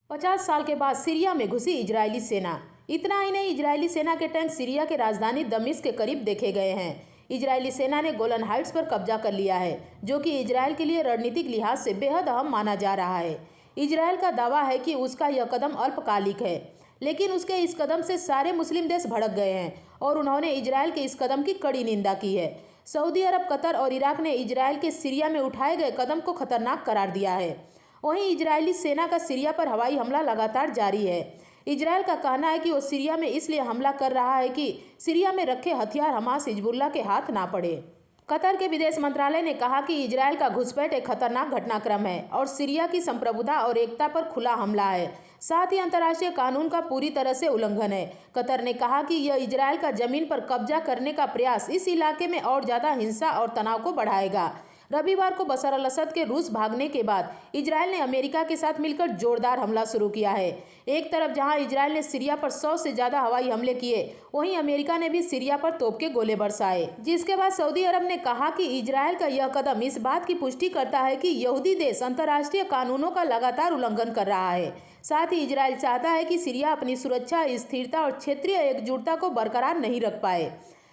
50 साल के बाद सीरिया में घुसी इजरायली सेना। इतना ही नहीं, इजरायली सेना के टैंक सीरिया के राजधानी दमिश्क के करीब देखे गए हैं। इजरायली सेना ने गोलन हाइट्स पर कब्जा कर लिया है, जो कि इजरायल के लिए रणनीतिक लिहाज से बेहद अहम माना जा रहा है। इजरायल का दावा है कि उसका यह कदम अल्पकालिक है, लेकिन उसके इस कदम से सारे मुस्लिम देश भड़क गए हैं और उन्होंने इजरायल के इस कदम की कड़ी निंदा की है। सऊदी अरब, कतर और इराक ने इजरायल के सीरिया में उठाए गए कदम को खतरनाक करार दिया है। वहीं इजरायली सेना का सीरिया पर हवाई हमला लगातार जारी है। इजरायल का कहना है कि वो सीरिया में इसलिए हमला कर रहा है कि सीरिया में रखे हथियार हमास हिजबुल्लाह के हाथ ना पड़े। कतर के विदेश मंत्रालय ने कहा कि इजरायल का घुसपैठ एक खतरनाक घटनाक्रम है और सीरिया की संप्रभुता और एकता पर खुला हमला है, साथ ही अंतर्राष्ट्रीय कानून का पूरी तरह से उल्लंघन है। कतर ने कहा कि यह इजरायल का जमीन पर कब्जा करने का प्रयास इस इलाके में और ज्यादा हिंसा और तनाव को बढ़ाएगा। रविवार को बशर अल असद के रूस भागने के बाद इजरायल ने अमेरिका के साथ मिलकर जोरदार हमला शुरू किया है। एक तरफ जहां इजरायल ने सीरिया पर 100 से ज्यादा हवाई हमले किए, वहीं अमेरिका ने भी सीरिया पर तोप के गोले बरसाए, जिसके बाद सऊदी अरब ने कहा कि इजरायल का यह कदम इस बात की पुष्टि करता है कि यहूदी देश अंतर्राष्ट्रीय कानूनों का लगातार उल्लंघन कर रहा है। साथ ही इजरायल चाहता है कि सीरिया अपनी सुरक्षा, स्थिरता और क्षेत्रीय एकजुटता को बरकरार नहीं रख पाए।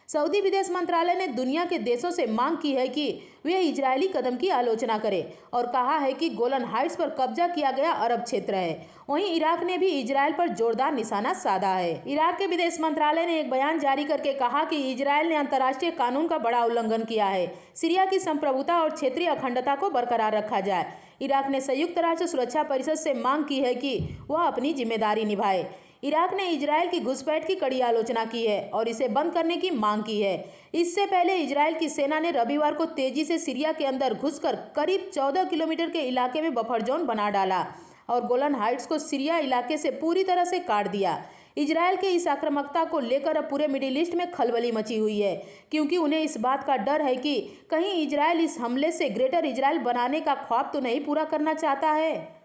सऊदी विदेश मंत्रालय ने दुनिया के देशों से मांग की है कि वे इजरायली कदम की आलोचना करें और कहा है कि गोलन हाइट्स पर कब्जा किया गया अरब क्षेत्र है। वहीं इराक ने भी इजरायल पर जोरदार निशाना साधा है। इराक के विदेश मंत्रालय ने एक बयान जारी करके कहा कि इजरायल ने अंतर्राष्ट्रीय कानून का बड़ा उल्लंघन किया है। सीरिया की संप्रभुता और क्षेत्रीय अखंडता को बरकरार रखा जाए। इराक ने संयुक्त राष्ट्र सुरक्षा परिषद से मांग की है कि वह अपनी जिम्मेदारी निभाए। इराक ने इजरायल की घुसपैठ की कड़ी आलोचना की है और इसे बंद करने की मांग की है। इससे पहले इजरायल की सेना ने रविवार को तेजी से सीरिया के अंदर घुसकर करीब 14 किलोमीटर के इलाके में बफर जोन बना डाला और गोलन हाइट्स को सीरिया इलाके से पूरी तरह से काट दिया। इजरायल के इस आक्रामकता को लेकर अब पूरे मिडिल ईस्ट में खलबली मची हुई है, क्योंकि उन्हें इस बात का डर है कि कहीं इजरायल इस हमले से ग्रेटर इजरायल बनाने का ख्वाब तो नहीं पूरा करना चाहता है।